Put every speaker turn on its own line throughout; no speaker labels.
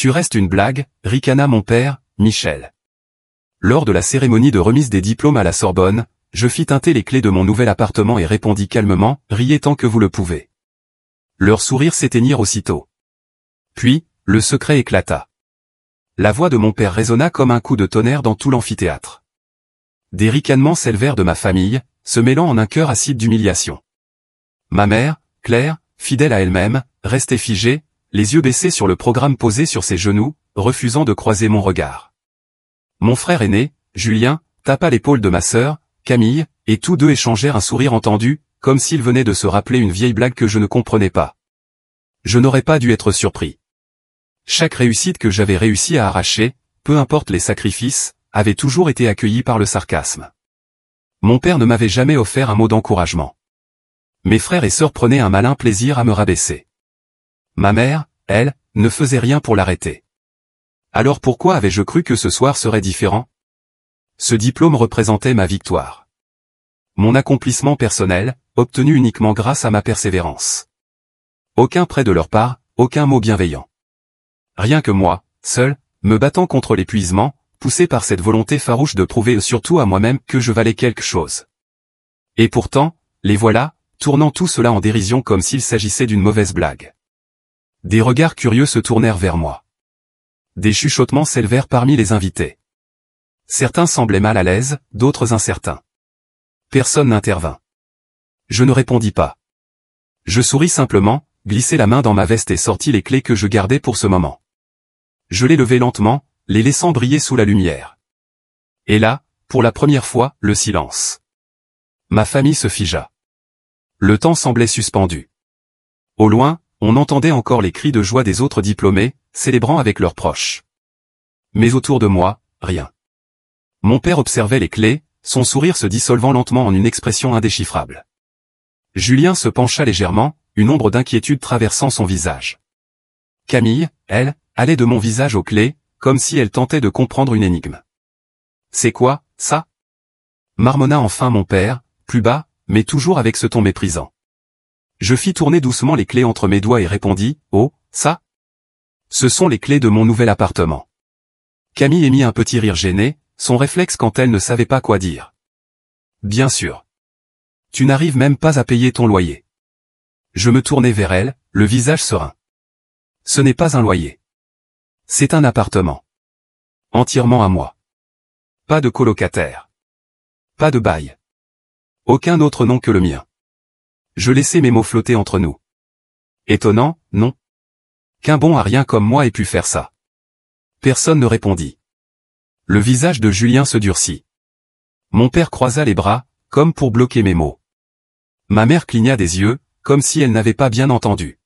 Tu restes une blague, ricana mon père, Michel. Lors de la cérémonie de remise des diplômes à la Sorbonne, je fis tinter les clés de mon nouvel appartement et répondis calmement, riez tant que vous le pouvez. Leurs sourires s'éteignirent aussitôt. Puis, le secret éclata. La voix de mon père résonna comme un coup de tonnerre dans tout l'amphithéâtre. Des ricanements s'élevèrent de ma famille, se mêlant en un chœur acide d'humiliation. Ma mère, Claire, fidèle à elle-même, restait figée, les yeux baissés sur le programme posé sur ses genoux, refusant de croiser mon regard. Mon frère aîné, Julien, tapa l'épaule de ma sœur, Camille, et tous deux échangèrent un sourire entendu, comme s'ils venaient de se rappeler une vieille blague que je ne comprenais pas. Je n'aurais pas dû être surpris. Chaque réussite que j'avais réussi à arracher, peu importe les sacrifices, avait toujours été accueillie par le sarcasme. Mon père ne m'avait jamais offert un mot d'encouragement. Mes frères et sœurs prenaient un malin plaisir à me rabaisser. Ma mère, elle, ne faisait rien pour l'arrêter. Alors pourquoi avais-je cru que ce soir serait différent? Ce diplôme représentait ma victoire. Mon accomplissement personnel, obtenu uniquement grâce à ma persévérance. Aucun prêt de leur part, aucun mot bienveillant. Rien que moi, seul, me battant contre l'épuisement, poussé par cette volonté farouche de prouver surtout à moi-même que je valais quelque chose. Et pourtant, les voilà, tournant tout cela en dérision comme s'il s'agissait d'une mauvaise blague. Des regards curieux se tournèrent vers moi. Des chuchotements s'élevèrent parmi les invités. Certains semblaient mal à l'aise, d'autres incertains. Personne n'intervint. Je ne répondis pas. Je souris simplement, glissai la main dans ma veste et sortis les clés que je gardais pour ce moment. Je les levai lentement, les laissant briller sous la lumière. Et là, pour la première fois, le silence. Ma famille se figea. Le temps semblait suspendu. Au loin, on entendait encore les cris de joie des autres diplômés, célébrant avec leurs proches. Mais autour de moi, rien. Mon père observait les clés, son sourire se dissolvant lentement en une expression indéchiffrable. Julien se pencha légèrement, une ombre d'inquiétude traversant son visage. Camille, elle, allait de mon visage aux clés, comme si elle tentait de comprendre une énigme. « C'est quoi, ça ?» marmonna enfin mon père, plus bas, mais toujours avec ce ton méprisant. Je fis tourner doucement les clés entre mes doigts et répondis, « Oh, ça ? Ce sont les clés de mon nouvel appartement. » Camille émit un petit rire gêné, son réflexe quand elle ne savait pas quoi dire. « Bien sûr. Tu n'arrives même pas à payer ton loyer. » Je me tournai vers elle, le visage serein. « Ce n'est pas un loyer. C'est un appartement. Entièrement à moi. Pas de colocataire. Pas de bail. Aucun autre nom que le mien. » Je laissai mes mots flotter entre nous. Étonnant, non? Qu'un bon à rien comme moi ait pu faire ça. Personne ne répondit. Le visage de Julien se durcit. Mon père croisa les bras, comme pour bloquer mes mots. Ma mère cligna des yeux, comme si elle n'avait pas bien entendu.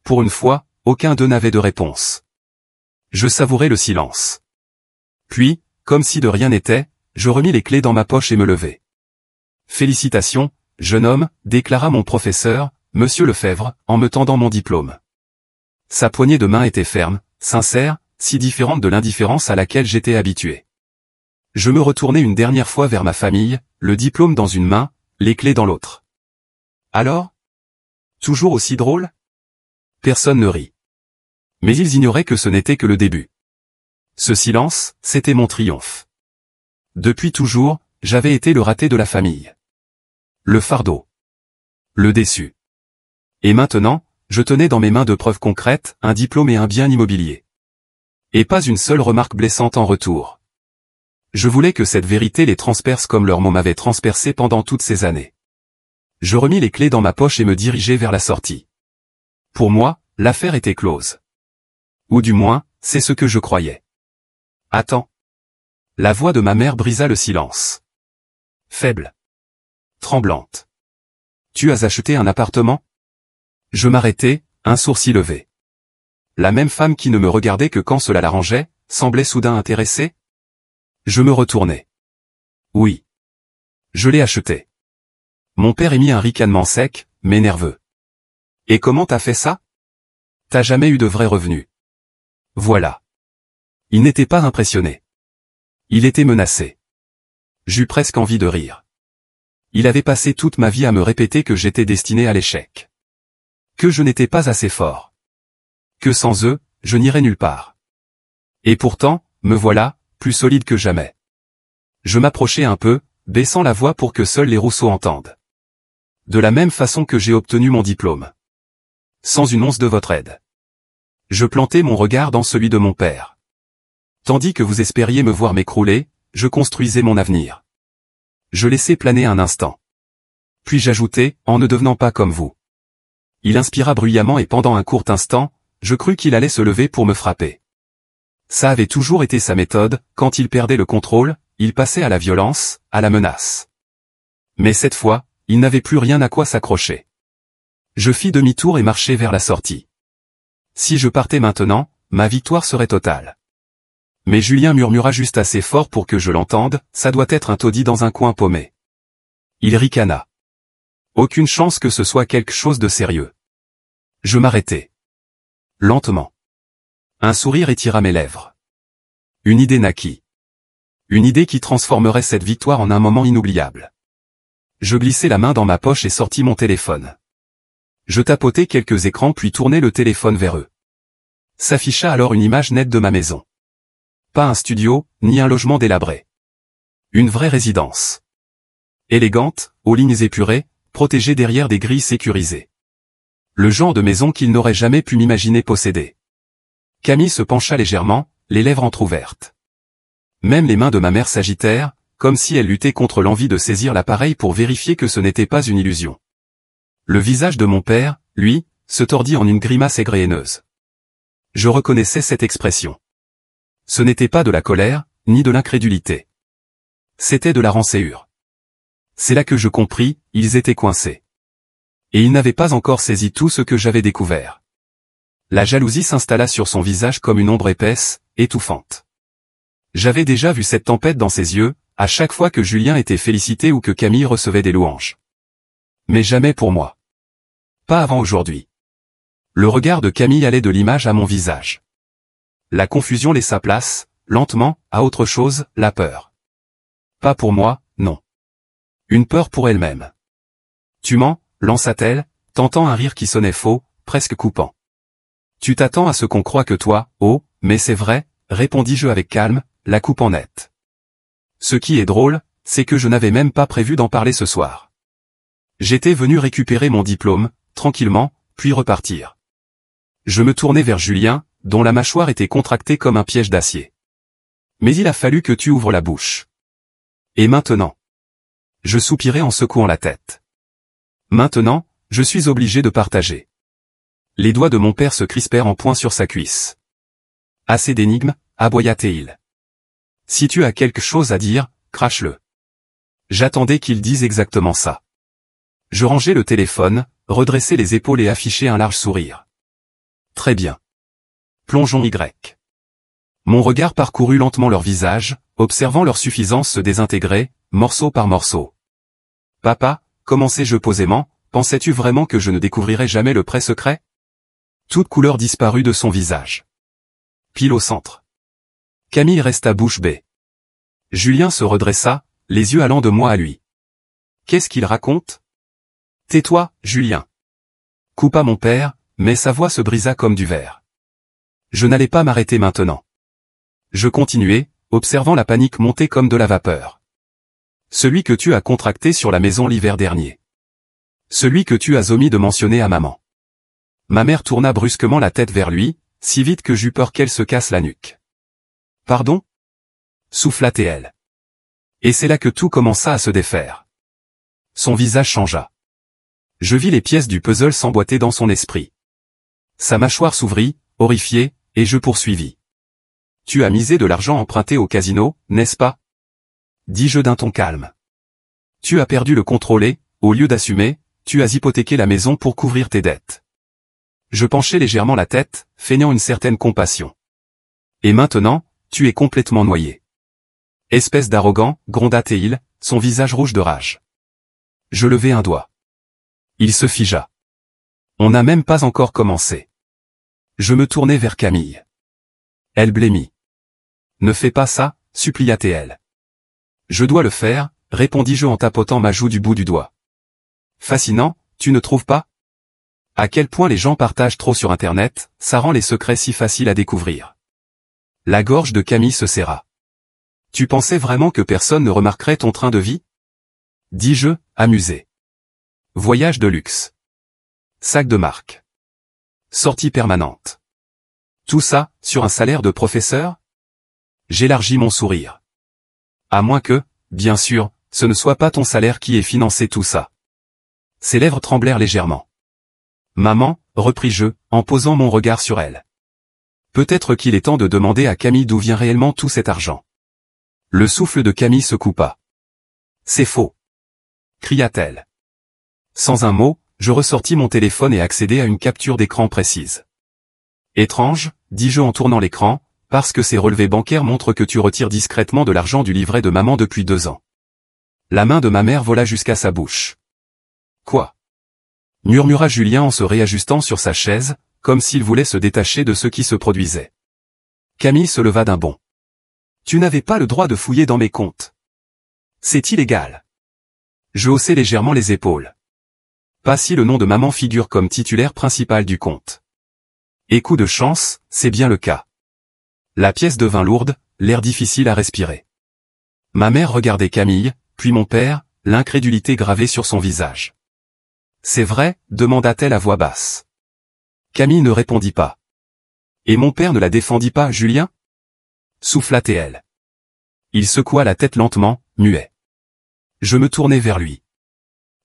Pour une fois, aucun d'eux n'avait de réponse. Je savourais le silence. Puis, comme si de rien n'était, je remis les clés dans ma poche et me levai. Félicitations, jeune homme, déclara mon professeur, Monsieur Lefebvre, en me tendant mon diplôme. Sa poignée de main était ferme, sincère, si différente de l'indifférence à laquelle j'étais habitué. Je me retournai une dernière fois vers ma famille, le diplôme dans une main, les clés dans l'autre. Alors? Toujours aussi drôle? Personne ne rit. Mais ils ignoraient que ce n'était que le début. Ce silence, c'était mon triomphe. Depuis toujours, j'avais été le raté de la famille. Le fardeau. Le déçu. Et maintenant, je tenais dans mes mains de preuves concrètes, un diplôme et un bien immobilier. Et pas une seule remarque blessante en retour. Je voulais que cette vérité les transperce comme leurs mots m'avaient transpercé pendant toutes ces années. Je remis les clés dans ma poche et me dirigeai vers la sortie. Pour moi, l'affaire était close. Ou du moins, c'est ce que je croyais. Attends. La voix de ma mère brisa le silence. Faible. Tremblante. Tu as acheté un appartement? Je m'arrêtai, un sourcil levé. La même femme qui ne me regardait que quand cela l'arrangeait, semblait soudain intéressée? Je me retournai. Oui. Je l'ai acheté. Mon père émit un ricanement sec, mais nerveux. Et comment t'as fait ça? T'as jamais eu de vrais revenus. Voilà. Il n'était pas impressionné. Il était menacé. J'eus presque envie de rire. Il avait passé toute ma vie à me répéter que j'étais destiné à l'échec. Que je n'étais pas assez fort. Que sans eux, je n'irais nulle part. Et pourtant, me voilà, plus solide que jamais. Je m'approchai un peu, baissant la voix pour que seuls les Rousseau entendent. De la même façon que j'ai obtenu mon diplôme. Sans une once de votre aide. Je plantai mon regard dans celui de mon père. Tandis que vous espériez me voir m'écrouler, je construisais mon avenir. Je laissai planer un instant. Puis j'ajoutai, en ne devenant pas comme vous. Il inspira bruyamment et pendant un court instant, je crus qu'il allait se lever pour me frapper. Ça avait toujours été sa méthode, quand il perdait le contrôle, il passait à la violence, à la menace. Mais cette fois, il n'avait plus rien à quoi s'accrocher. Je fis demi-tour et marchai vers la sortie. Si je partais maintenant, ma victoire serait totale. Mais Julien murmura juste assez fort pour que je l'entende, ça doit être un taudis dans un coin paumé. Il ricana. Aucune chance que ce soit quelque chose de sérieux. Je m'arrêtai. Lentement. Un sourire étira mes lèvres. Une idée naquit. Une idée qui transformerait cette victoire en un moment inoubliable. Je glissai la main dans ma poche et sortis mon téléphone. Je tapotai quelques écrans puis tournai le téléphone vers eux. S'afficha alors une image nette de ma maison. Pas un studio, ni un logement délabré. Une vraie résidence. Élégante, aux lignes épurées, protégée derrière des grilles sécurisées. Le genre de maison qu'il n'aurait jamais pu m'imaginer posséder. Camille se pencha légèrement, les lèvres entr'ouvertes. Même les mains de ma mère s'agitèrent, comme si elle luttait contre l'envie de saisir l'appareil pour vérifier que ce n'était pas une illusion. Le visage de mon père, lui, se tordit en une grimace aigre et haineuse. Je reconnaissais cette expression. Ce n'était pas de la colère, ni de l'incrédulité. C'était de la rancéure. C'est là que je compris, ils étaient coincés. Et ils n'avaient pas encore saisi tout ce que j'avais découvert. La jalousie s'installa sur son visage comme une ombre épaisse, étouffante. J'avais déjà vu cette tempête dans ses yeux, à chaque fois que Julien était félicité ou que Camille recevait des louanges. Mais jamais pour moi. Pas avant aujourd'hui. Le regard de Camille allait de l'image à mon visage. La confusion laissa place, lentement, à autre chose, la peur. Pas pour moi, non. Une peur pour elle-même. Tu mens, lança-t-elle, tentant un rire qui sonnait faux, presque coupant. Tu t'attends à ce qu'on croie que toi, oh, mais c'est vrai, répondis-je avec calme, la coupant net. Ce qui est drôle, c'est que je n'avais même pas prévu d'en parler ce soir. J'étais venu récupérer mon diplôme, tranquillement, puis repartir. Je me tournai vers Julien, dont la mâchoire était contractée comme un piège d'acier. Mais il a fallu que tu ouvres la bouche. Et maintenant? Je soupirai en secouant la tête. Maintenant, je suis obligé de partager. Les doigts de mon père se crispèrent en poing sur sa cuisse. Assez d'énigmes, aboya-t-il. Si tu as quelque chose à dire, crache-le. J'attendais qu'il dise exactement ça. Je rangeai le téléphone, redressai les épaules et affichai un large sourire. Très bien. Plongeons Y. Mon regard parcourut lentement leur visage, observant leur suffisance se désintégrer, morceau par morceau. Papa, commençai-je posément, pensais-tu vraiment que je ne découvrirais jamais le prêt secret? Toute couleur disparut de son visage. Pile au centre. Camille resta bouche bée. Julien se redressa, les yeux allant de moi à lui. Qu'est-ce qu'il raconte? Tais-toi, Julien. Coupa mon père, mais sa voix se brisa comme du verre. Je n'allais pas m'arrêter maintenant. Je continuai, observant la panique monter comme de la vapeur. Celui que tu as contracté sur la maison l'hiver dernier. Celui que tu as omis de mentionner à maman. Ma mère tourna brusquement la tête vers lui, si vite que j'eus peur qu'elle se casse la nuque. Pardon? Souffla-t-elle. Et c'est là que tout commença à se défaire. Son visage changea. Je vis les pièces du puzzle s'emboîter dans son esprit. Sa mâchoire s'ouvrit, horrifiée, et je poursuivis. Tu as misé de l'argent emprunté au casino, n'est-ce pas? Dis-je d'un ton calme. Tu as perdu le contrôle et, au lieu d'assumer, tu as hypothéqué la maison pour couvrir tes dettes. Je penchai légèrement la tête, feignant une certaine compassion. Et maintenant, tu es complètement noyé. Espèce d'arrogant, gronda-t-il, son visage rouge de rage. Je levai un doigt. Il se figea. On n'a même pas encore commencé. Je me tournai vers Camille. Elle blêmit. Ne fais pas ça, supplia-t-elle. Je dois le faire, répondis-je en tapotant ma joue du bout du doigt. Fascinant, tu ne trouves pas? À quel point les gens partagent trop sur Internet, ça rend les secrets si faciles à découvrir. La gorge de Camille se serra. Tu pensais vraiment que personne ne remarquerait ton train de vie? Dis-je, amusé. Voyage de luxe. Sac de marque. Sortie permanente. Tout ça, sur un salaire de professeur? J'élargis mon sourire. À moins que, bien sûr, ce ne soit pas ton salaire qui ait financé tout ça. Ses lèvres tremblèrent légèrement. Maman, repris-je, en posant mon regard sur elle. Peut-être qu'il est temps de demander à Camille d'où vient réellement tout cet argent. Le souffle de Camille se coupa. C'est faux. Cria-t-elle. Sans un mot, je ressortis mon téléphone et accédai à une capture d'écran précise. Étrange, dis-je en tournant l'écran, parce que ces relevés bancaires montrent que tu retires discrètement de l'argent du livret de maman depuis 2 ans. La main de ma mère vola jusqu'à sa bouche. Quoi? Murmura Julien en se réajustant sur sa chaise, comme s'il voulait se détacher de ce qui se produisait. Camille se leva d'un bond. Tu n'avais pas le droit de fouiller dans mes comptes. C'est illégal. Je haussai légèrement les épaules. Pas si le nom de maman figure comme titulaire principal du compte. Et coup de chance, c'est bien le cas. La pièce devint lourde, l'air difficile à respirer. Ma mère regardait Camille, puis mon père, l'incrédulité gravée sur son visage. C'est vrai, demanda-t-elle à voix basse. Camille ne répondit pas. Et mon père ne la défendit pas, Julien? Souffla-t-elle. Il secoua la tête lentement, muet. Je me tournai vers lui.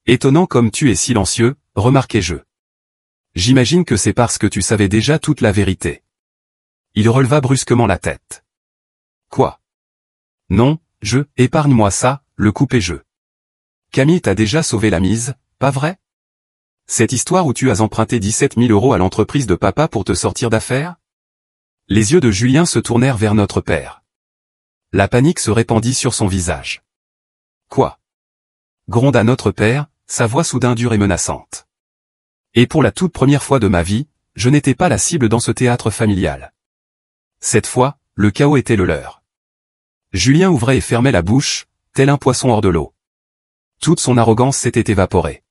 Étonnant comme tu es silencieux, remarquai-je. J'imagine que c'est parce que tu savais déjà toute la vérité. Il releva brusquement la tête. Quoi? Non, épargne-moi ça, le coupai-je. Camille t'a déjà sauvé la mise, pas vrai? Cette histoire où tu as emprunté 17 000 € à l'entreprise de papa pour te sortir d'affaires? Les yeux de Julien se tournèrent vers notre père. La panique se répandit sur son visage. Quoi? Gronda notre père, sa voix soudain dure et menaçante. Et pour la toute première fois de ma vie, je n'étais pas la cible dans ce théâtre familial. Cette fois, le chaos était le leur. Julien ouvrait et fermait la bouche, tel un poisson hors de l'eau. Toute son arrogance s'était évaporée.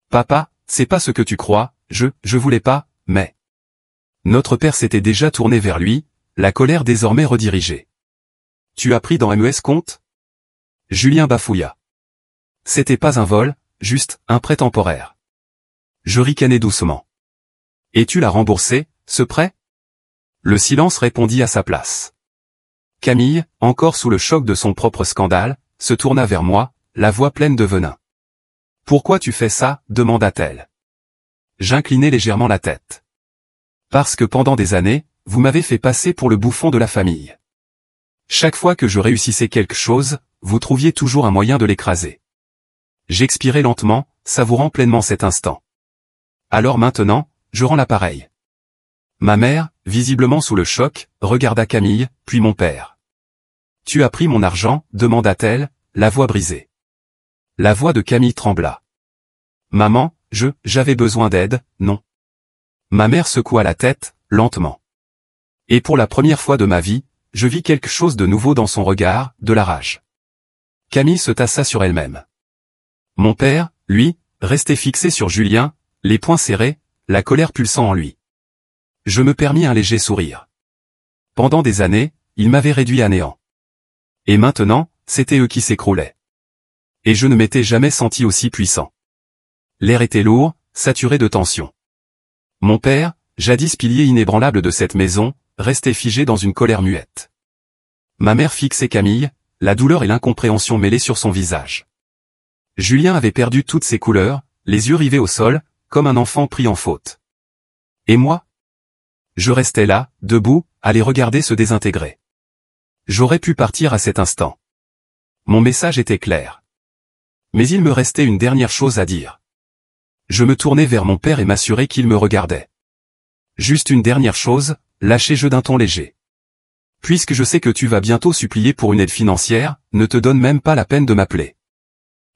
Papa, c'est pas ce que tu crois, je voulais pas, mais... Notre père s'était déjà tourné vers lui, la colère désormais redirigée. Tu as pris dans MES compte? Julien bafouilla. C'était pas un vol, juste un prêt temporaire. Je ricanai doucement. Et tu l'as remboursé, ce prêt? Le silence répondit à sa place. Camille, encore sous le choc de son propre scandale, se tourna vers moi, la voix pleine de venin. Pourquoi tu fais ça? Demanda-t-elle. J'inclinai légèrement la tête. Parce que pendant des années, vous m'avez fait passer pour le bouffon de la famille. Chaque fois que je réussissais quelque chose, vous trouviez toujours un moyen de l'écraser. J'expirai lentement, savourant pleinement cet instant. Alors maintenant, je rends l'appareil. Ma mère, visiblement sous le choc, regarda Camille, puis mon père. Tu as pris mon argent? Demanda-t-elle, la voix brisée. La voix de Camille trembla. Maman, j'avais besoin d'aide, non. Ma mère secoua la tête, lentement. Et pour la première fois de ma vie, je vis quelque chose de nouveau dans son regard, de la rage. Camille se tassa sur elle-même. Mon père, lui, restait fixé sur Julien, les poings serrés, la colère pulsant en lui. Je me permis un léger sourire. Pendant des années, il m'avait réduit à néant. Et maintenant, c'était eux qui s'écroulaient. Et je ne m'étais jamais senti aussi puissant. L'air était lourd, saturé de tension. Mon père, jadis pilier inébranlable de cette maison, restait figé dans une colère muette. Ma mère fixait Camille, la douleur et l'incompréhension mêlées sur son visage. Julien avait perdu toutes ses couleurs, les yeux rivés au sol, comme un enfant pris en faute. Et moi? Je restais là, debout, à les regarder se désintégrer. J'aurais pu partir à cet instant. Mon message était clair. Mais il me restait une dernière chose à dire. Je me tournai vers mon père et m'assurai qu'il me regardait. Juste une dernière chose, lâchai-je d'un ton léger. Puisque je sais que tu vas bientôt supplier pour une aide financière, ne te donne même pas la peine de m'appeler.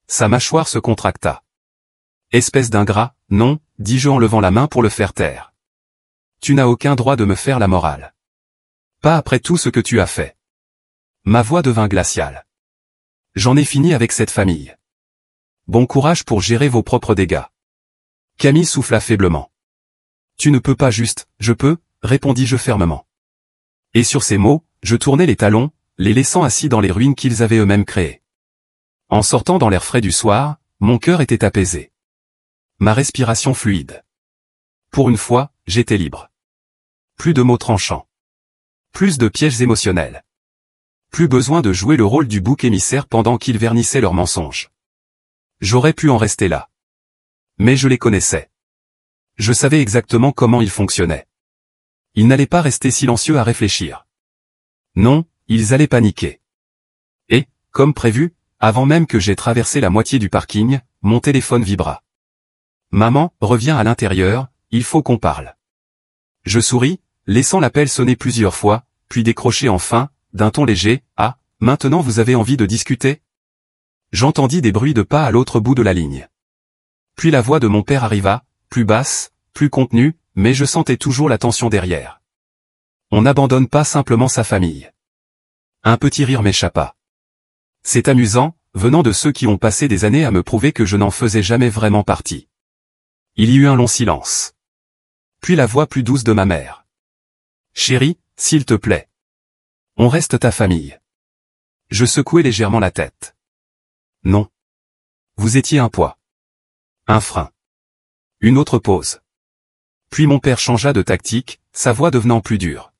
Sa mâchoire se contracta. Espèce d'ingrat, non, dis-je en levant la main pour le faire taire. Tu n'as aucun droit de me faire la morale. Pas après tout ce que tu as fait. Ma voix devint glaciale. J'en ai fini avec cette famille. Bon courage pour gérer vos propres dégâts. Camille souffla faiblement. Tu ne peux pas juste, je peux, répondis-je fermement. Et sur ces mots, je tournai les talons, les laissant assis dans les ruines qu'ils avaient eux-mêmes créées. En sortant dans l'air frais du soir, mon cœur était apaisé. Ma respiration fluide. Pour une fois, j'étais libre. Plus de mots tranchants. Plus de pièges émotionnels. Plus besoin de jouer le rôle du bouc émissaire pendant qu'ils vernissaient leurs mensonges. J'aurais pu en rester là. Mais je les connaissais. Je savais exactement comment ils fonctionnaient. Ils n'allaient pas rester silencieux à réfléchir. Non, ils allaient paniquer. Et, comme prévu, avant même que j'aie traversé la moitié du parking, mon téléphone vibra. Maman, reviens à l'intérieur, il faut qu'on parle. Je souris, laissant l'appel sonner plusieurs fois, puis décrocher enfin, d'un ton léger, « Ah, maintenant vous avez envie de discuter ?» J'entendis des bruits de pas à l'autre bout de la ligne. Puis la voix de mon père arriva, plus basse, plus contenue, mais je sentais toujours la tension derrière. On n'abandonne pas simplement sa famille. Un petit rire m'échappa. C'est amusant, venant de ceux qui ont passé des années à me prouver que je n'en faisais jamais vraiment partie. Il y eut un long silence. Puis la voix plus douce de ma mère. « Chérie, s'il te plaît. On reste ta famille. » Je secouai légèrement la tête. Non. Vous étiez un poids. Un frein. Une autre pause. Puis mon père changea de tactique, sa voix devenant plus dure.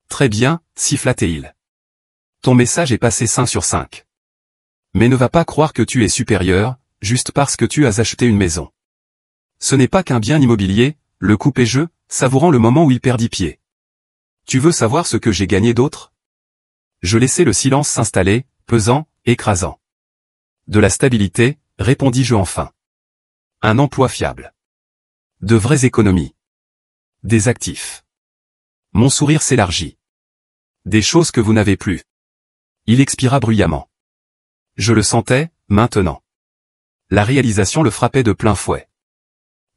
Très bien, siffla-t-il. Ton message est passé 5 sur 5. Mais ne va pas croire que tu es supérieur, juste parce que tu as acheté une maison. Ce n'est pas qu'un bien immobilier, le coupe-et-jeu, savourant le moment où il perdit pied. Tu veux savoir ce que j'ai gagné d'autre? Je laissai le silence s'installer, pesant, écrasant. De la stabilité, répondis-je enfin. Un emploi fiable. De vraies économies. Des actifs. Mon sourire s'élargit. Des choses que vous n'avez plus. Il expira bruyamment. Je le sentais, maintenant. La réalisation le frappait de plein fouet.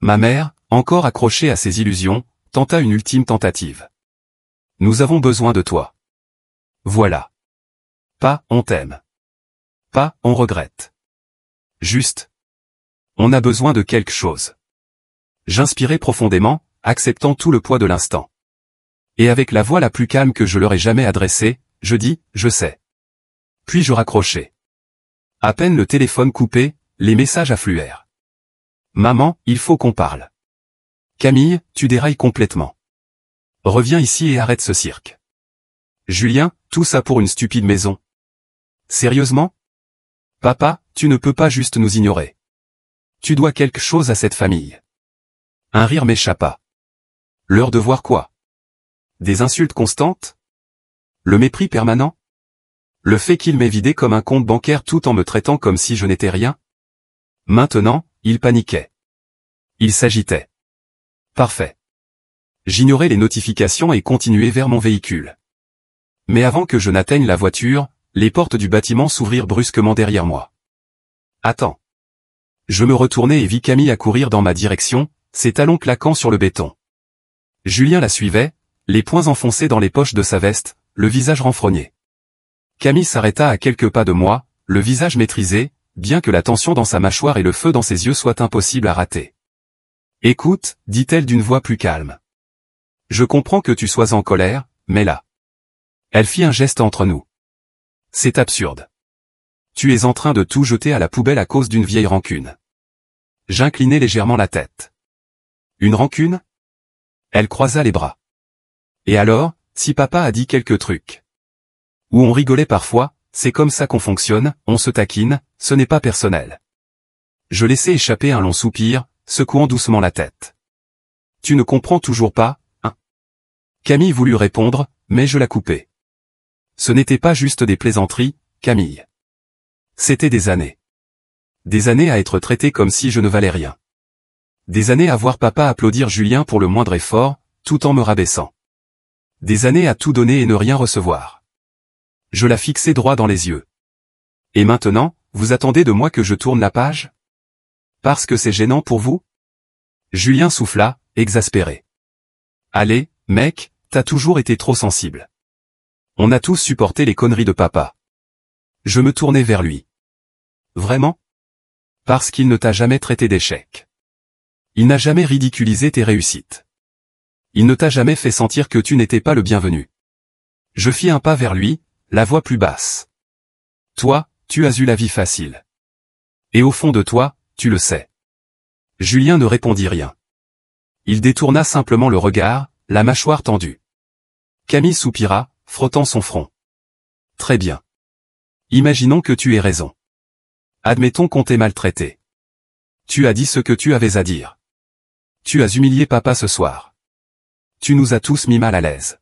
Ma mère, encore accrochée à ses illusions, tenta une ultime tentative. Nous avons besoin de toi. Voilà. Pas, on t'aime. Pas, on regrette. Juste. On a besoin de quelque chose. J'inspirai profondément, acceptant tout le poids de l'instant. Et avec la voix la plus calme que je leur ai jamais adressée, je dis, je sais. Puis je raccrochai. À peine le téléphone coupé, les messages affluèrent. Maman, il faut qu'on parle. Camille, tu dérailles complètement. Reviens ici et arrête ce cirque. Julien, tout ça pour une stupide maison. Sérieusement? Papa, tu ne peux pas juste nous ignorer. Tu dois quelque chose à cette famille. Un rire m'échappa. Leur devoir quoi? Des insultes constantes? Le mépris permanent? Le fait qu'il m'ait vidé comme un compte bancaire tout en me traitant comme si je n'étais rien? Maintenant, il paniquait. Il s'agitait. Parfait. J'ignorais les notifications et continuai vers mon véhicule. Mais avant que je n'atteigne la voiture, les portes du bâtiment s'ouvrirent brusquement derrière moi. Attends. Je me retournai et vis Camille accourir dans ma direction, ses talons claquant sur le béton. Julien la suivait, les poings enfoncés dans les poches de sa veste, le visage renfrogné. Camille s'arrêta à quelques pas de moi, le visage maîtrisé, bien que la tension dans sa mâchoire et le feu dans ses yeux soient impossibles à rater. « Écoute, dit-elle d'une voix plus calme. Je comprends que tu sois en colère, mais là. » Elle fit un geste entre nous. « C'est absurde. Tu es en train de tout jeter à la poubelle à cause d'une vieille rancune. » J'inclinai légèrement la tête. « Une rancune ?» Elle croisa les bras. « Et alors, si papa a dit quelques trucs. Où on rigolait parfois, c'est comme ça qu'on fonctionne, on se taquine, ce n'est pas personnel. » Je laissai échapper un long soupir, secouant doucement la tête. « Tu ne comprends toujours pas, hein ?» Camille voulut répondre, mais je la coupai. Ce n'était pas juste des plaisanteries, Camille. C'était des années. Des années à être traité comme si je ne valais rien. Des années à voir papa applaudir Julien pour le moindre effort, tout en me rabaissant. Des années à tout donner et ne rien recevoir. Je la fixai droit dans les yeux. Et maintenant, vous attendez de moi que je tourne la page? Parce que c'est gênant pour vous? Julien souffla, exaspéré. Allez, mec, t'as toujours été trop sensible. On a tous supporté les conneries de papa. Je me tournai vers lui. Vraiment? Parce qu'il ne t'a jamais traité d'échec. Il n'a jamais ridiculisé tes réussites. Il ne t'a jamais fait sentir que tu n'étais pas le bienvenu. Je fis un pas vers lui, la voix plus basse. Toi, tu as eu la vie facile. Et au fond de toi, tu le sais. Julien ne répondit rien. Il détourna simplement le regard, la mâchoire tendue. Camille soupira, frottant son front. Très bien. Imaginons que tu aies raison. Admettons qu'on t'ait maltraité. Tu as dit ce que tu avais à dire. Tu as humilié papa ce soir. Tu nous as tous mis mal à l'aise.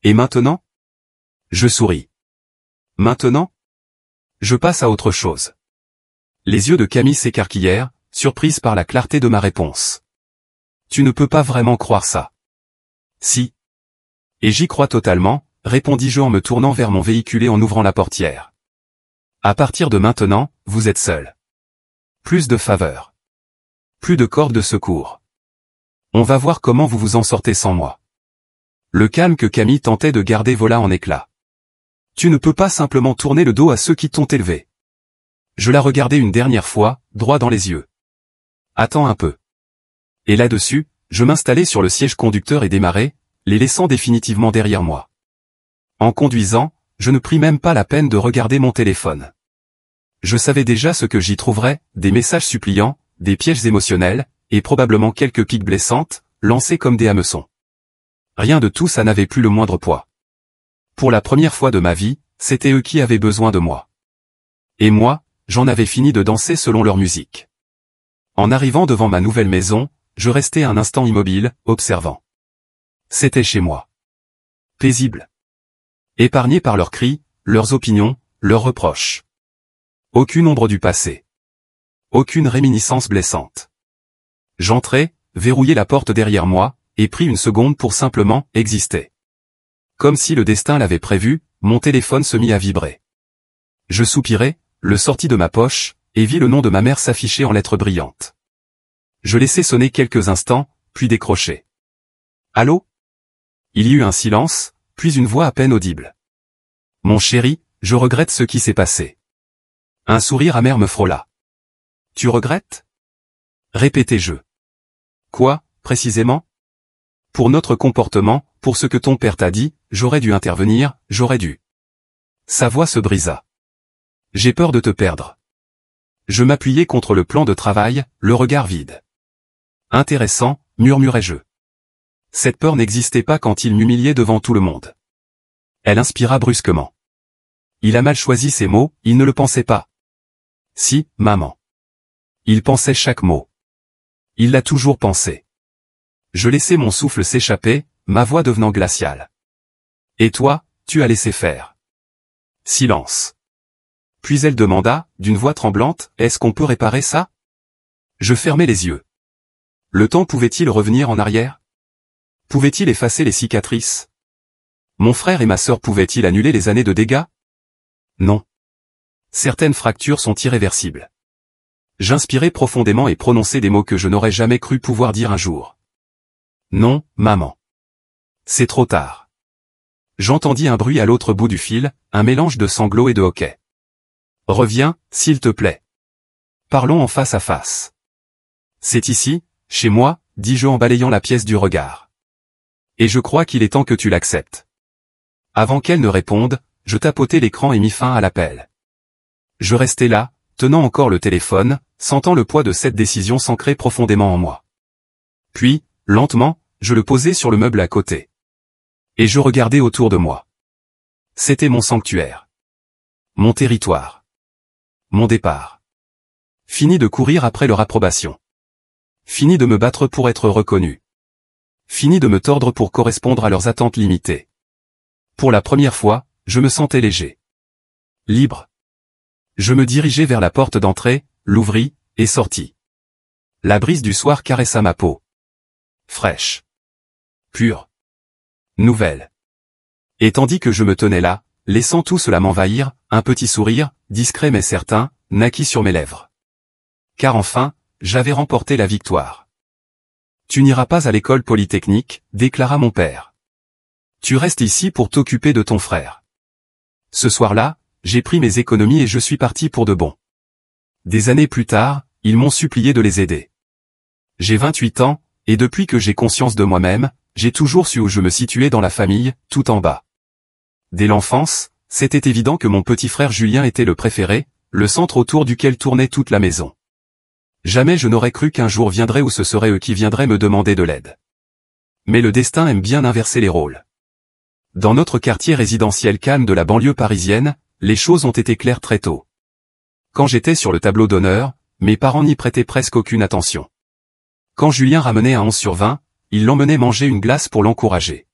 Et maintenant? Je souris. Maintenant? Je passe à autre chose. Les yeux de Camille s'écarquillèrent, surprise par la clarté de ma réponse. Tu ne peux pas vraiment croire ça. Si. Et j'y crois totalement, répondis-je en me tournant vers mon véhicule et en ouvrant la portière. À partir de maintenant, vous êtes seul. Plus de faveurs. Plus de cordes de secours. On va voir comment vous vous en sortez sans moi. Le calme que Camille tentait de garder vola en éclats. Tu ne peux pas simplement tourner le dos à ceux qui t'ont élevé. Je la regardai une dernière fois, droit dans les yeux. Attends un peu. Et là-dessus, je m'installai sur le siège conducteur et démarrai, les laissant définitivement derrière moi. En conduisant, je ne pris même pas la peine de regarder mon téléphone. Je savais déjà ce que j'y trouverais, des messages suppliants, des pièges émotionnels, et probablement quelques piques blessantes, lancées comme des hameçons. Rien de tout ça n'avait plus le moindre poids. Pour la première fois de ma vie, c'était eux qui avaient besoin de moi. Et moi, j'en avais fini de danser selon leur musique. En arrivant devant ma nouvelle maison, je restai un instant immobile, observant. C'était chez moi. Paisible. Épargné par leurs cris, leurs opinions, leurs reproches. Aucune ombre du passé. Aucune réminiscence blessante. J'entrai, verrouillai la porte derrière moi, et pris une seconde pour simplement exister. Comme si le destin l'avait prévu, mon téléphone se mit à vibrer. Je soupirai, le sortis de ma poche, et vis le nom de ma mère s'afficher en lettres brillantes. Je laissai sonner quelques instants, puis décrocher. Allô? Il y eut un silence, puis une voix à peine audible. Mon chéri, je regrette ce qui s'est passé. Un sourire amer me frôla. Tu regrettes? Répétai-je. Quoi, précisément? Pour notre comportement, pour ce que ton père t'a dit, j'aurais dû intervenir, j'aurais dû. Sa voix se brisa. J'ai peur de te perdre. Je m'appuyai contre le plan de travail, le regard vide. Intéressant, murmurai-je. Cette peur n'existait pas quand il m'humiliait devant tout le monde. Elle inspira brusquement. Il a mal choisi ses mots, il ne le pensait pas. Si, maman. Il pensait chaque mot. Il l'a toujours pensé. Je laissai mon souffle s'échapper, ma voix devenant glaciale. Et toi, tu as laissé faire. Silence. Puis elle demanda, d'une voix tremblante, est-ce qu'on peut réparer ça? Je fermai les yeux. Le temps pouvait-il revenir en arrière? Pouvait-il effacer les cicatrices? Mon frère et ma sœur pouvaient-ils annuler les années de dégâts? Non. Certaines fractures sont irréversibles. J'inspirai profondément et prononçai des mots que je n'aurais jamais cru pouvoir dire un jour. Non, maman. C'est trop tard. J'entendis un bruit à l'autre bout du fil, un mélange de sanglots et de hoquets. Reviens, s'il te plaît. Parlons en face à face. C'est ici, chez moi, dis-je en balayant la pièce du regard. Et je crois qu'il est temps que tu l'acceptes. Avant qu'elle ne réponde, je tapotai l'écran et mis fin à l'appel. Je restai là, tenant encore le téléphone, sentant le poids de cette décision s'ancrer profondément en moi. Puis, lentement, je le posai sur le meuble à côté. Et je regardai autour de moi. C'était mon sanctuaire. Mon territoire. Mon départ. Fini de courir après leur approbation. Fini de me battre pour être reconnu. Fini de me tordre pour correspondre à leurs attentes limitées. Pour la première fois, je me sentais léger. Libre. Je me dirigeai vers la porte d'entrée, l'ouvris, et sortis. La brise du soir caressa ma peau. Fraîche. Pure. Nouvelle. Et tandis que je me tenais là, laissant tout cela m'envahir, un petit sourire, discret mais certain, naquit sur mes lèvres. Car enfin, j'avais remporté la victoire. Tu n'iras pas à l'école polytechnique, déclara mon père. Tu restes ici pour t'occuper de ton frère. Ce soir-là, j'ai pris mes économies et je suis parti pour de bon. Des années plus tard, ils m'ont supplié de les aider. J'ai 28 ans, et depuis que j'ai conscience de moi-même, j'ai toujours su où je me situais dans la famille, tout en bas. dès l'enfance, c'était évident que mon petit frère Julien était le préféré, le centre autour duquel tournait toute la maison. Jamais je n'aurais cru qu'un jour viendrait où ce serait eux qui viendraient me demander de l'aide. Mais le destin aime bien inverser les rôles. Dans notre quartier résidentiel calme de la banlieue parisienne, les choses ont été claires très tôt. Quand j'étais sur le tableau d'honneur, mes parents n'y prêtaient presque aucune attention. Quand Julien ramenait un 11 sur 20, ils l'emmenaient manger une glace pour l'encourager.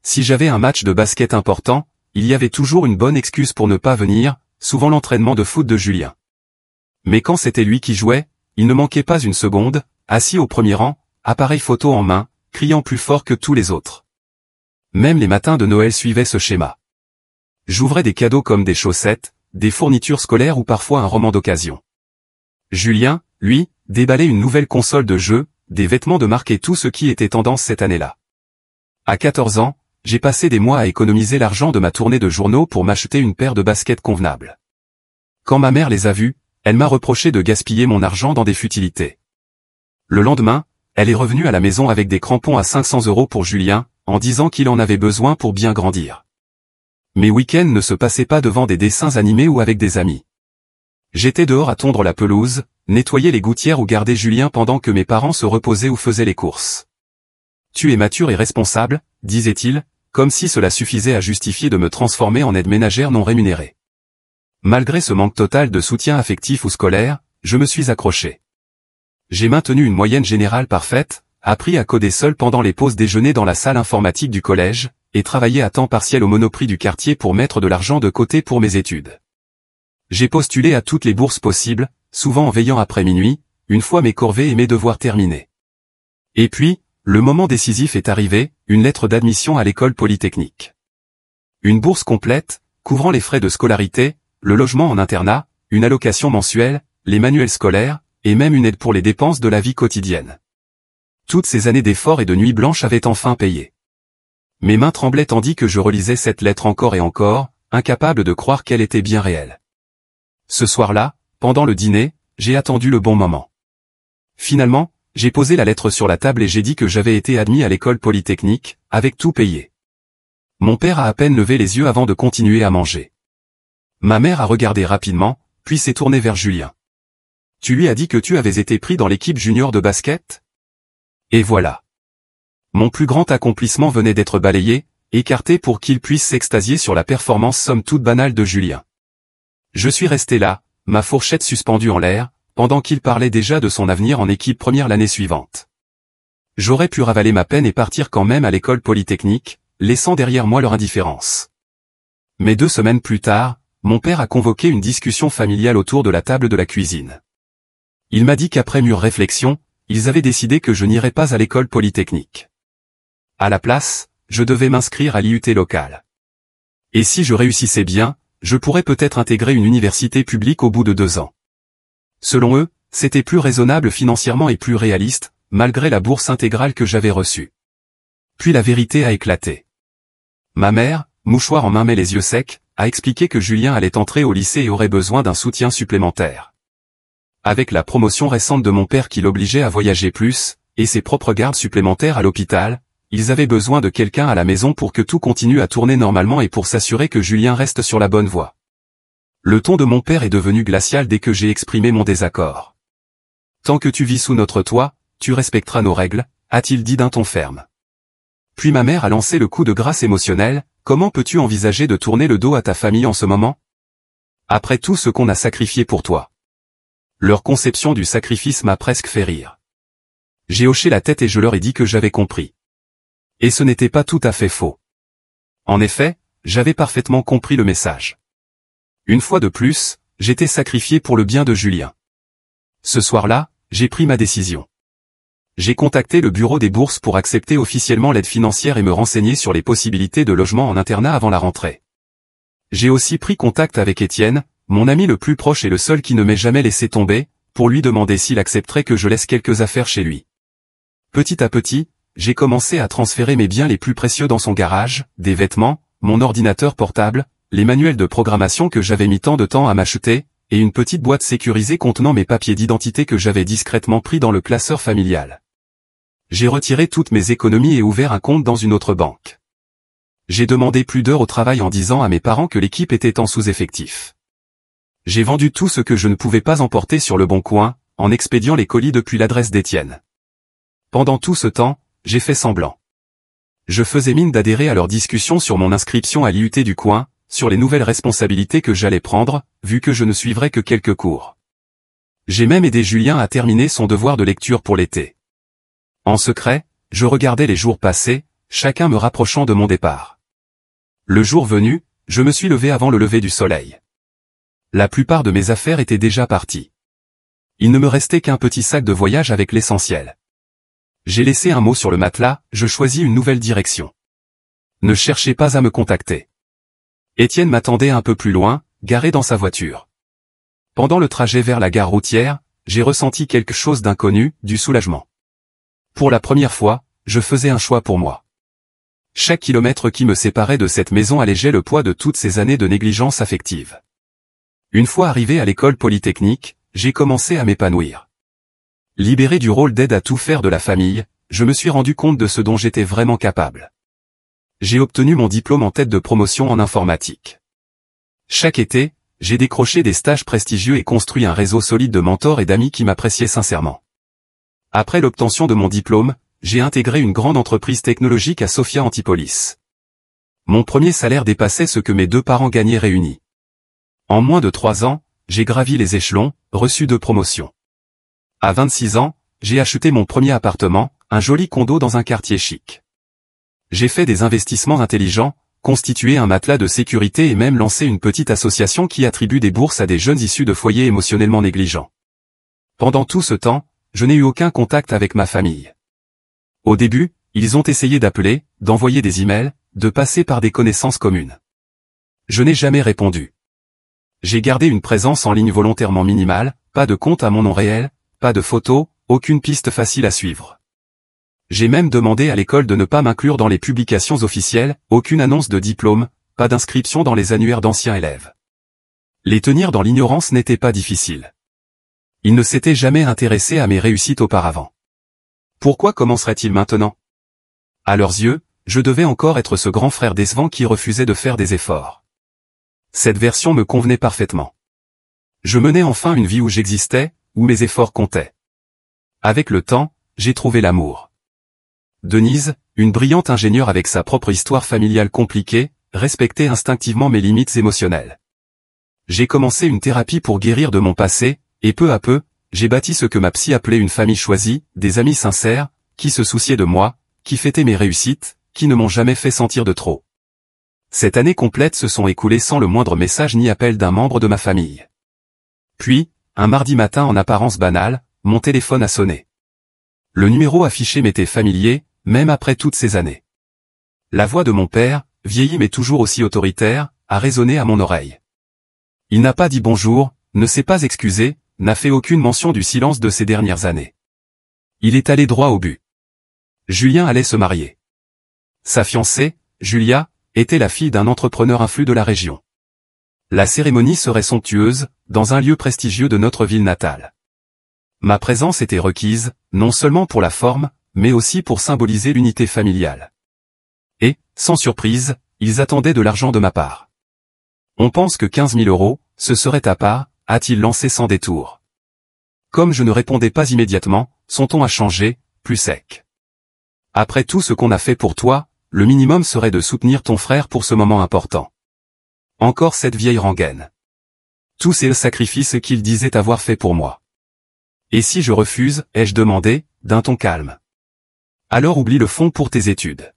Si j'avais un match de basket important, il y avait toujours une bonne excuse pour ne pas venir, souvent l'entraînement de foot de Julien. Mais quand c'était lui qui jouait, il ne manquait pas une seconde, assis au premier rang, appareil photo en main, criant plus fort que tous les autres. Même les matins de Noël suivaient ce schéma. J'ouvrais des cadeaux comme des chaussettes, des fournitures scolaires ou parfois un roman d'occasion. Julien, lui, déballait une nouvelle console de jeu, des vêtements de marque et tout ce qui était tendance cette année-là. À 14 ans, j'ai passé des mois à économiser l'argent de ma tournée de journaux pour m'acheter une paire de baskets convenables. Quand ma mère les a vus, elle m'a reproché de gaspiller mon argent dans des futilités. Le lendemain, elle est revenue à la maison avec des crampons à 500 € pour Julien, en disant qu'il en avait besoin pour bien grandir. Mes week-ends ne se passaient pas devant des dessins animés ou avec des amis. J'étais dehors à tondre la pelouse, nettoyer les gouttières ou garder Julien pendant que mes parents se reposaient ou faisaient les courses. « Tu es mature et responsable », disait-il, comme si cela suffisait à justifier de me transformer en aide ménagère non rémunérée. Malgré ce manque total de soutien affectif ou scolaire, je me suis accroché. J'ai maintenu une moyenne générale parfaite, appris à coder seul pendant les pauses déjeuner dans la salle informatique du collège, et travaillé à temps partiel au Monoprix du quartier pour mettre de l'argent de côté pour mes études. J'ai postulé à toutes les bourses possibles, souvent en veillant après minuit, une fois mes corvées et mes devoirs terminés. Et puis, le moment décisif est arrivé, une lettre d'admission à l'école polytechnique. Une bourse complète, couvrant les frais de scolarité, le logement en internat, une allocation mensuelle, les manuels scolaires, et même une aide pour les dépenses de la vie quotidienne. Toutes ces années d'efforts et de nuits blanches avaient enfin payé. Mes mains tremblaient tandis que je relisais cette lettre encore et encore, incapable de croire qu'elle était bien réelle. Ce soir-là, pendant le dîner, j'ai attendu le bon moment. Finalement, j'ai posé la lettre sur la table et j'ai dit que j'avais été admis à l'école polytechnique, avec tout payé. Mon père a à peine levé les yeux avant de continuer à manger. Ma mère a regardé rapidement, puis s'est tournée vers Julien. « Tu lui as dit que tu avais été pris dans l'équipe junior de basket ?» Et voilà. Mon plus grand accomplissement venait d'être balayé, écarté pour qu'il puisse s'extasier sur la performance somme toute banale de Julien. Je suis resté là, ma fourchette suspendue en l'air, pendant qu'il parlait déjà de son avenir en équipe première l'année suivante. J'aurais pu ravaler ma peine et partir quand même à l'école polytechnique, laissant derrière moi leur indifférence. Mais 2 semaines plus tard, mon père a convoqué une discussion familiale autour de la table de la cuisine. Il m'a dit qu'après mûre réflexion, ils avaient décidé que je n'irais pas à l'école polytechnique. À la place, je devais m'inscrire à l'IUT locale. Et si je réussissais bien, je pourrais peut-être intégrer une université publique au bout de 2 ans. Selon eux, c'était plus raisonnable financièrement et plus réaliste, malgré la bourse intégrale que j'avais reçue. Puis la vérité a éclaté. Ma mère, mouchoir en main mais les yeux secs, a expliqué que Julien allait entrer au lycée et aurait besoin d'un soutien supplémentaire. Avec la promotion récente de mon père qui l'obligeait à voyager plus, et ses propres gardes supplémentaires à l'hôpital, ils avaient besoin de quelqu'un à la maison pour que tout continue à tourner normalement et pour s'assurer que Julien reste sur la bonne voie. Le ton de mon père est devenu glacial dès que j'ai exprimé mon désaccord. « Tant que tu vis sous notre toit, tu respecteras nos règles », a-t-il dit d'un ton ferme. Puis ma mère a lancé le coup de grâce émotionnel. « Comment peux-tu envisager de tourner le dos à ta famille en ce moment? Après tout ce qu'on a sacrifié pour toi. » Leur conception du sacrifice m'a presque fait rire. J'ai hoché la tête et je leur ai dit que j'avais compris. Et ce n'était pas tout à fait faux. En effet, j'avais parfaitement compris le message. Une fois de plus, j'étais sacrifié pour le bien de Julien. Ce soir-là, j'ai pris ma décision. J'ai contacté le bureau des bourses pour accepter officiellement l'aide financière et me renseigner sur les possibilités de logement en internat avant la rentrée. J'ai aussi pris contact avec Étienne, mon ami le plus proche et le seul qui ne m'ait jamais laissé tomber, pour lui demander s'il accepterait que je laisse quelques affaires chez lui. Petit à petit, j'ai commencé à transférer mes biens les plus précieux dans son garage, des vêtements, mon ordinateur portable, les manuels de programmation que j'avais mis tant de temps à m'acheter, et une petite boîte sécurisée contenant mes papiers d'identité que j'avais discrètement pris dans le classeur familial. J'ai retiré toutes mes économies et ouvert un compte dans une autre banque. J'ai demandé plus d'heures au travail en disant à mes parents que l'équipe était en sous-effectif. J'ai vendu tout ce que je ne pouvais pas emporter sur le Bon Coin, en expédiant les colis depuis l'adresse d'Étienne. Pendant tout ce temps, j'ai fait semblant. Je faisais mine d'adhérer à leur discussion sur mon inscription à l'IUT du coin, sur les nouvelles responsabilités que j'allais prendre, vu que je ne suivrais que quelques cours. J'ai même aidé Julien à terminer son devoir de lecture pour l'été. En secret, je regardais les jours passer, chacun me rapprochant de mon départ. Le jour venu, je me suis levé avant le lever du soleil. La plupart de mes affaires étaient déjà parties. Il ne me restait qu'un petit sac de voyage avec l'essentiel. J'ai laissé un mot sur le matelas, je choisis une nouvelle direction. Ne cherchez pas à me contacter. Étienne m'attendait un peu plus loin, garé dans sa voiture. Pendant le trajet vers la gare routière, j'ai ressenti quelque chose d'inconnu, du soulagement. Pour la première fois, je faisais un choix pour moi. Chaque kilomètre qui me séparait de cette maison allégeait le poids de toutes ces années de négligence affective. Une fois arrivé à l'école polytechnique, j'ai commencé à m'épanouir. Libéré du rôle d'aide à tout faire de la famille, je me suis rendu compte de ce dont j'étais vraiment capable. J'ai obtenu mon diplôme en tête de promotion en informatique. Chaque été, j'ai décroché des stages prestigieux et construit un réseau solide de mentors et d'amis qui m'appréciaient sincèrement. Après l'obtention de mon diplôme, j'ai intégré une grande entreprise technologique à Sophia Antipolis. Mon premier salaire dépassait ce que mes 2 parents gagnaient réunis. En moins de 3 ans, j'ai gravi les échelons, reçu 2 promotions. À 26 ans, j'ai acheté mon premier appartement, un joli condo dans un quartier chic. J'ai fait des investissements intelligents, constitué un matelas de sécurité et même lancé une petite association qui attribue des bourses à des jeunes issus de foyers émotionnellement négligents. Pendant tout ce temps, je n'ai eu aucun contact avec ma famille. Au début, ils ont essayé d'appeler, d'envoyer des emails, de passer par des connaissances communes. Je n'ai jamais répondu. J'ai gardé une présence en ligne volontairement minimale, pas de compte à mon nom réel, pas de photos, aucune piste facile à suivre. J'ai même demandé à l'école de ne pas m'inclure dans les publications officielles, aucune annonce de diplôme, pas d'inscription dans les annuaires d'anciens élèves. Les tenir dans l'ignorance n'était pas difficile. Ils ne s'étaient jamais intéressés à mes réussites auparavant. Pourquoi commenceraient-ils maintenant? À leurs yeux, je devais encore être ce grand frère décevant qui refusait de faire des efforts. Cette version me convenait parfaitement. Je menais enfin une vie où j'existais, où mes efforts comptaient. Avec le temps, j'ai trouvé l'amour. Denise, une brillante ingénieure avec sa propre histoire familiale compliquée, respectait instinctivement mes limites émotionnelles. J'ai commencé une thérapie pour guérir de mon passé, et peu à peu, j'ai bâti ce que ma psy appelait une famille choisie, des amis sincères, qui se souciaient de moi, qui fêtaient mes réussites, qui ne m'ont jamais fait sentir de trop. Cette année complète se sont écoulées sans le moindre message ni appel d'un membre de ma famille. Puis, un mardi matin en apparence banal, mon téléphone a sonné. Le numéro affiché m'était familier, même après toutes ces années. La voix de mon père, vieilli mais toujours aussi autoritaire, a résonné à mon oreille. Il n'a pas dit bonjour, ne s'est pas excusé, n'a fait aucune mention du silence de ces dernières années. Il est allé droit au but. Julien allait se marier. Sa fiancée, Julia, était la fille d'un entrepreneur influent de la région. La cérémonie serait somptueuse, dans un lieu prestigieux de notre ville natale. Ma présence était requise, non seulement pour la forme, mais aussi pour symboliser l'unité familiale. Et, sans surprise, ils attendaient de l'argent de ma part. On pense que 15 000 €, ce serait à part, a-t-il lancé sans détour. Comme je ne répondais pas immédiatement, son ton a changé, plus sec. Après tout ce qu'on a fait pour toi, le minimum serait de soutenir ton frère pour ce moment important. Encore cette vieille rengaine. Tous ces sacrifices qu'il disait avoir fait pour moi. Et si je refuse, ai-je demandé, d'un ton calme. Alors oublie le fonds pour tes études.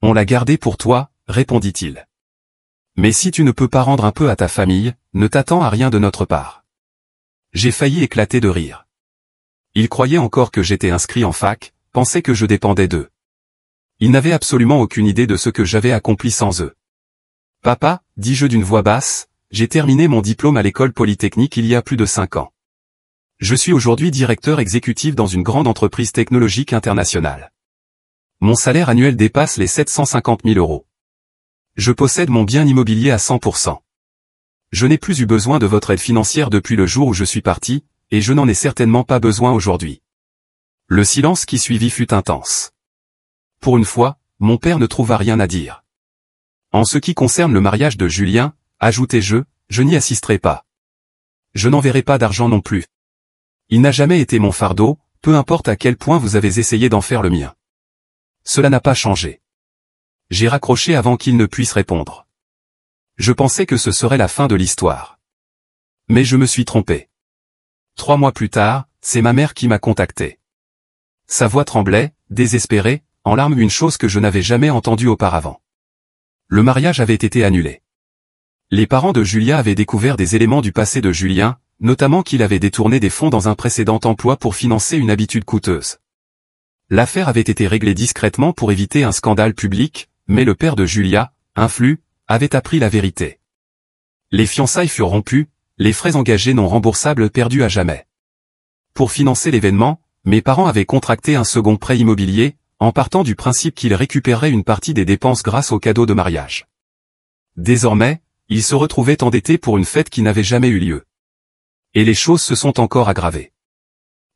On l'a gardé pour toi, répondit-il. Mais si tu ne peux pas rendre un peu à ta famille, ne t'attends à rien de notre part. J'ai failli éclater de rire. Il croyait encore que j'étais inscrit en fac, pensait que je dépendais d'eux. Il n'avait absolument aucune idée de ce que j'avais accompli sans eux. Papa, dis-je d'une voix basse, j'ai terminé mon diplôme à l'école polytechnique il y a plus de 5 ans. Je suis aujourd'hui directeur exécutif dans une grande entreprise technologique internationale. Mon salaire annuel dépasse les 750 000 €. Je possède mon bien immobilier à 100%. Je n'ai plus eu besoin de votre aide financière depuis le jour où je suis parti, et je n'en ai certainement pas besoin aujourd'hui. Le silence qui suivit fut intense. Pour une fois, mon père ne trouva rien à dire. En ce qui concerne le mariage de Julien, ajoutai-je, je n'y assisterai pas. Je n'enverrai pas d'argent non plus. Il n'a jamais été mon fardeau, peu importe à quel point vous avez essayé d'en faire le mien. Cela n'a pas changé. J'ai raccroché avant qu'il ne puisse répondre. Je pensais que ce serait la fin de l'histoire. Mais je me suis trompé. 3 mois plus tard, c'est ma mère qui m'a contacté. Sa voix tremblait, désespérée, en larmes, une chose que je n'avais jamais entendue auparavant. Le mariage avait été annulé. Les parents de Julien avaient découvert des éléments du passé de Julien, notamment qu'il avait détourné des fonds dans un précédent emploi pour financer une habitude coûteuse. L'affaire avait été réglée discrètement pour éviter un scandale public, mais le père de Julia, influ, avait appris la vérité. Les fiançailles furent rompues, les frais engagés non remboursables perdus à jamais. Pour financer l'événement, mes parents avaient contracté un second prêt immobilier, en partant du principe qu'ils récupéreraient une partie des dépenses grâce au cadeau de mariage. Désormais, ils se retrouvaient endettés pour une fête qui n'avait jamais eu lieu. Et les choses se sont encore aggravées.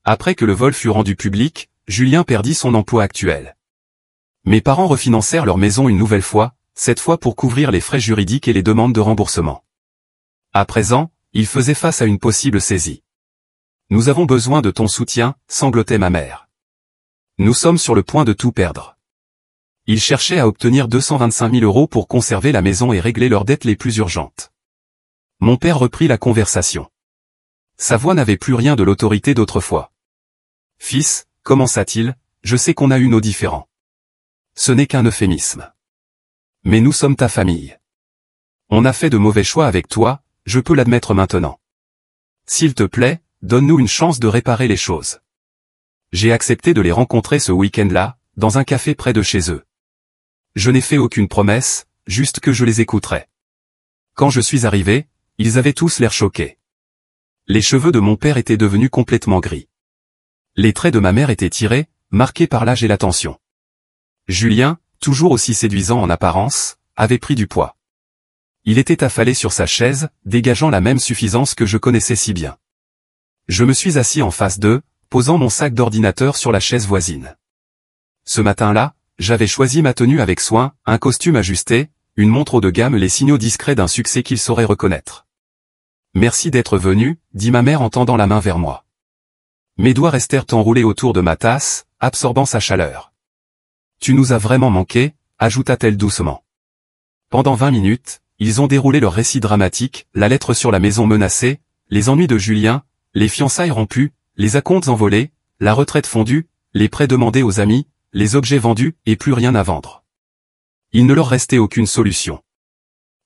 Après que le vol fut rendu public, Julien perdit son emploi actuel. Mes parents refinancèrent leur maison une nouvelle fois, cette fois pour couvrir les frais juridiques et les demandes de remboursement. À présent, ils faisaient face à une possible saisie. Nous avons besoin de ton soutien, sanglotait ma mère. Nous sommes sur le point de tout perdre. Ils cherchaient à obtenir 225 000 € pour conserver la maison et régler leurs dettes les plus urgentes. Mon père reprit la conversation. Sa voix n'avait plus rien de l'autorité d'autrefois. Fils, commença-t-il, je sais qu'on a eu nos différends. Ce n'est qu'un euphémisme. Mais nous sommes ta famille. On a fait de mauvais choix avec toi, je peux l'admettre maintenant. S'il te plaît, donne-nous une chance de réparer les choses. J'ai accepté de les rencontrer ce week-end-là, dans un café près de chez eux. Je n'ai fait aucune promesse, juste que je les écouterais. Quand je suis arrivé, ils avaient tous l'air choqués. Les cheveux de mon père étaient devenus complètement gris. Les traits de ma mère étaient tirés, marqués par l'âge et la tension. Julien, toujours aussi séduisant en apparence, avait pris du poids. Il était affalé sur sa chaise, dégageant la même suffisance que je connaissais si bien. Je me suis assis en face d'eux, posant mon sac d'ordinateur sur la chaise voisine. Ce matin-là, j'avais choisi ma tenue avec soin, un costume ajusté, une montre haut de gamme, les signaux discrets d'un succès qu'ils sauraient reconnaître. Merci d'être venu, dit ma mère en tendant la main vers moi. Mes doigts restèrent enroulés autour de ma tasse, absorbant sa chaleur. Tu nous as vraiment manqué, ajouta-t-elle doucement. Pendant 20 minutes, ils ont déroulé leur récit dramatique, la lettre sur la maison menacée, les ennuis de Julien, les fiançailles rompues, les acomptes envolés, la retraite fondue, les prêts demandés aux amis, les objets vendus et plus rien à vendre. Il ne leur restait aucune solution.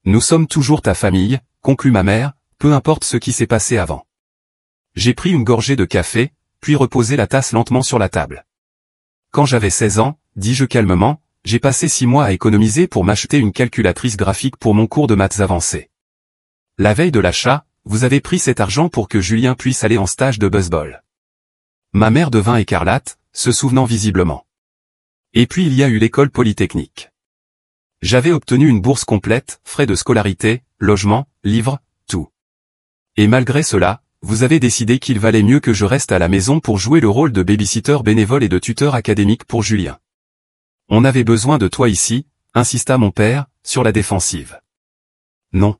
Nous sommes toujours ta famille, conclut ma mère, peu importe ce qui s'est passé avant. J'ai pris une gorgée de café, puis reposé la tasse lentement sur la table. Quand j'avais 16 ans, dis-je calmement, j'ai passé 6 mois à économiser pour m'acheter une calculatrice graphique pour mon cours de maths avancé. La veille de l'achat, vous avez pris cet argent pour que Julien puisse aller en stage de baseball. Ma mère devint écarlate, se souvenant visiblement. Et puis il y a eu l'école polytechnique. J'avais obtenu une bourse complète, frais de scolarité, logement, livres, tout. Et malgré cela, vous avez décidé qu'il valait mieux que je reste à la maison pour jouer le rôle de baby-sitter bénévole et de tuteur académique pour Julien. On avait besoin de toi ici, insista mon père, sur la défensive. Non.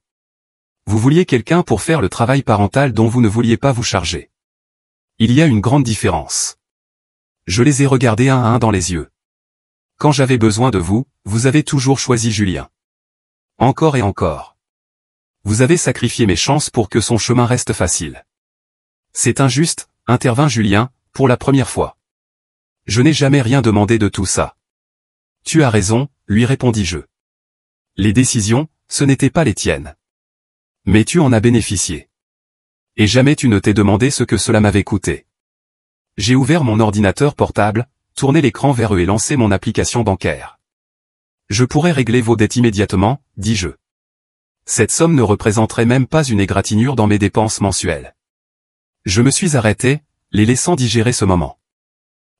Vous vouliez quelqu'un pour faire le travail parental dont vous ne vouliez pas vous charger. Il y a une grande différence. Je les ai regardés un à un dans les yeux. Quand j'avais besoin de vous, vous avez toujours choisi Julien. Encore et encore. Vous avez sacrifié mes chances pour que son chemin reste facile. C'est injuste, intervint Julien, pour la première fois. Je n'ai jamais rien demandé de tout ça. Tu as raison, lui répondis-je. Les décisions, ce n'étaient pas les tiennes. Mais tu en as bénéficié. Et jamais tu ne t'es demandé ce que cela m'avait coûté. J'ai ouvert mon ordinateur portable, tourné l'écran vers eux et lancé mon application bancaire. Je pourrais régler vos dettes immédiatement, dis-je. Cette somme ne représenterait même pas une égratignure dans mes dépenses mensuelles. Je me suis arrêté, les laissant digérer ce moment.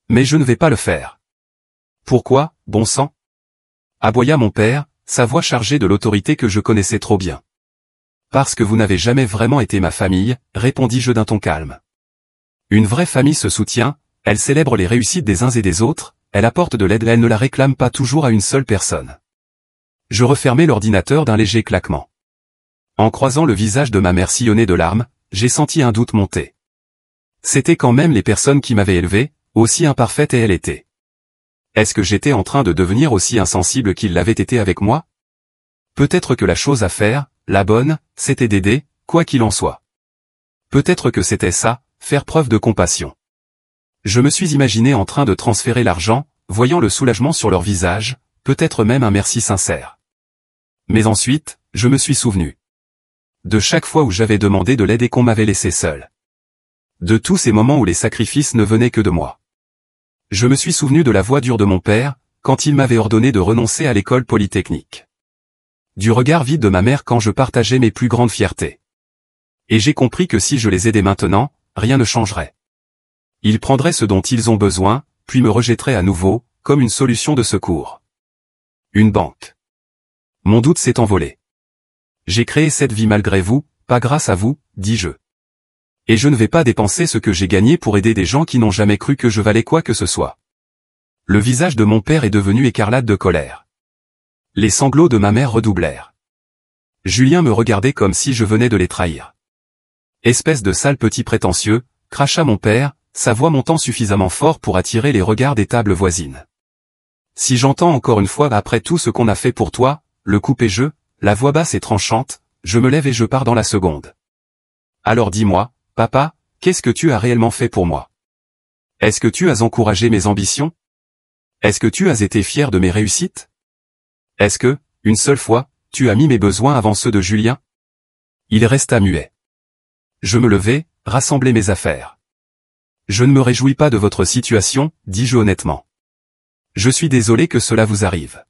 Mais je ne vais pas le faire. Pourquoi, bon sang? Aboya mon père, sa voix chargée de l'autorité que je connaissais trop bien. Parce que vous n'avez jamais vraiment été ma famille, répondis-je d'un ton calme. Une vraie famille se soutient, elle célèbre les réussites des uns et des autres, elle apporte de l'aide, elle ne la réclame pas toujours à une seule personne. Je refermai l'ordinateur d'un léger claquement. En croisant le visage de ma mère sillonné de larmes, j'ai senti un doute monter. C'était quand même les personnes qui m'avaient élevé, aussi imparfaites elle était. Est-ce que j'étais en train de devenir aussi insensible qu'il l'avait été avec moi? Peut-être que la chose à faire, la bonne, c'était d'aider, quoi qu'il en soit. Peut-être que c'était ça, faire preuve de compassion. Je me suis imaginé en train de transférer l'argent, voyant le soulagement sur leur visage, peut-être même un merci sincère. Mais ensuite, je me suis souvenu de chaque fois où j'avais demandé de l'aide et qu'on m'avait laissé seul. De tous ces moments où les sacrifices ne venaient que de moi. Je me suis souvenu de la voix dure de mon père, quand il m'avait ordonné de renoncer à l'école polytechnique. Du regard vide de ma mère quand je partageais mes plus grandes fiertés. Et j'ai compris que si je les aidais maintenant, rien ne changerait. Ils prendraient ce dont ils ont besoin, puis me rejetteraient à nouveau, comme une solution de secours. Une banque. Mon doute s'est envolé. J'ai créé cette vie malgré vous, pas grâce à vous, dis-je. Et je ne vais pas dépenser ce que j'ai gagné pour aider des gens qui n'ont jamais cru que je valais quoi que ce soit. Le visage de mon père est devenu écarlate de colère. Les sanglots de ma mère redoublèrent. Julien me regardait comme si je venais de les trahir. Espèce de sale petit prétentieux, cracha mon père, sa voix montant suffisamment fort pour attirer les regards des tables voisines. Si j'entends encore une fois après tout ce qu'on a fait pour toi, le coupez-je, la voix basse et tranchante, je me lève et je pars dans la seconde. Alors dis-moi, papa, qu'est-ce que tu as réellement fait pour moi? Est-ce que tu as encouragé mes ambitions? Est-ce que tu as été fier de mes réussites? Est-ce que, une seule fois, tu as mis mes besoins avant ceux de Julien? Il resta muet. Je me levai, rassemblai mes affaires. Je ne me réjouis pas de votre situation, dis-je honnêtement. Je suis désolé que cela vous arrive.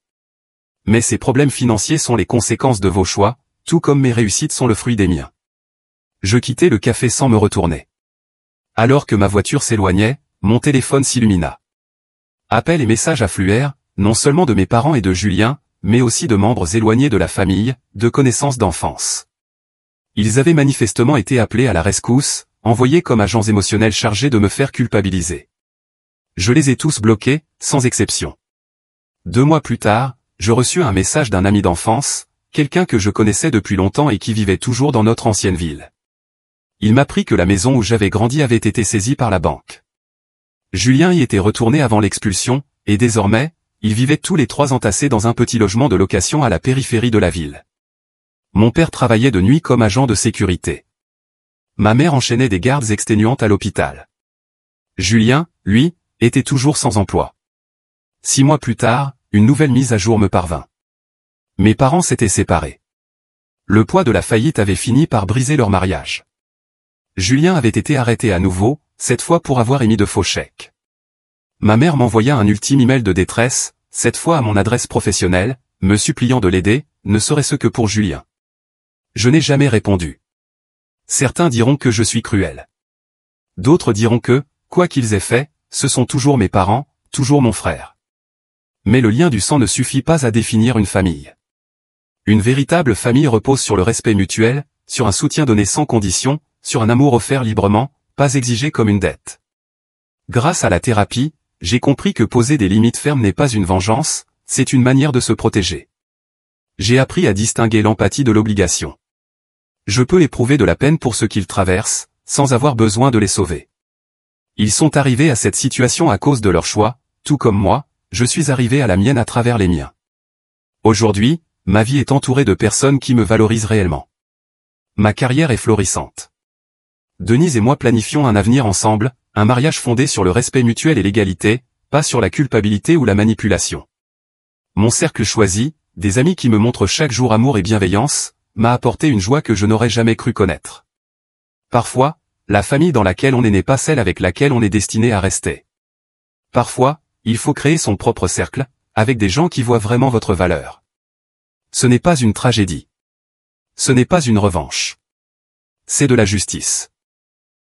Mais ces problèmes financiers sont les conséquences de vos choix, tout comme mes réussites sont le fruit des miens. Je quittai le café sans me retourner. Alors que ma voiture s'éloignait, mon téléphone s'illumina. Appels et messages affluèrent, non seulement de mes parents et de Julien, mais aussi de membres éloignés de la famille, de connaissances d'enfance. Ils avaient manifestement été appelés à la rescousse, envoyés comme agents émotionnels chargés de me faire culpabiliser. Je les ai tous bloqués, sans exception. 2 mois plus tard, je reçus un message d'un ami d'enfance, quelqu'un que je connaissais depuis longtemps et qui vivait toujours dans notre ancienne ville. Il m'apprit que la maison où j'avais grandi avait été saisie par la banque. Julien y était retourné avant l'expulsion, et désormais, ils vivaient tous les 3 entassés dans un petit logement de location à la périphérie de la ville. Mon père travaillait de nuit comme agent de sécurité. Ma mère enchaînait des gardes exténuantes à l'hôpital. Julien, lui, était toujours sans emploi. 6 mois plus tard, une nouvelle mise à jour me parvint. Mes parents s'étaient séparés. Le poids de la faillite avait fini par briser leur mariage. Julien avait été arrêté à nouveau, cette fois pour avoir émis de faux chèques. Ma mère m'envoya un ultime email de détresse, cette fois à mon adresse professionnelle, me suppliant de l'aider, ne serait-ce que pour Julien. Je n'ai jamais répondu. Certains diront que je suis cruel. D'autres diront que, quoi qu'ils aient fait, ce sont toujours mes parents, toujours mon frère. Mais le lien du sang ne suffit pas à définir une famille. Une véritable famille repose sur le respect mutuel, sur un soutien donné sans condition, sur un amour offert librement, pas exigé comme une dette. Grâce à la thérapie, j'ai compris que poser des limites fermes n'est pas une vengeance, c'est une manière de se protéger. J'ai appris à distinguer l'empathie de l'obligation. Je peux éprouver de la peine pour ce qu'ils traversent, sans avoir besoin de les sauver. Ils sont arrivés à cette situation à cause de leur choix, tout comme moi, je suis arrivé à la mienne à travers les miens. Aujourd'hui, ma vie est entourée de personnes qui me valorisent réellement. Ma carrière est florissante. Denise et moi planifions un avenir ensemble, un mariage fondé sur le respect mutuel et l'égalité, pas sur la culpabilité ou la manipulation. Mon cercle choisi, des amis qui me montrent chaque jour amour et bienveillance, m'a apporté une joie que je n'aurais jamais cru connaître. Parfois, la famille dans laquelle on est n'est pas celle avec laquelle on est destiné à rester. Parfois, il faut créer son propre cercle, avec des gens qui voient vraiment votre valeur. Ce n'est pas une tragédie. Ce n'est pas une revanche. C'est de la justice.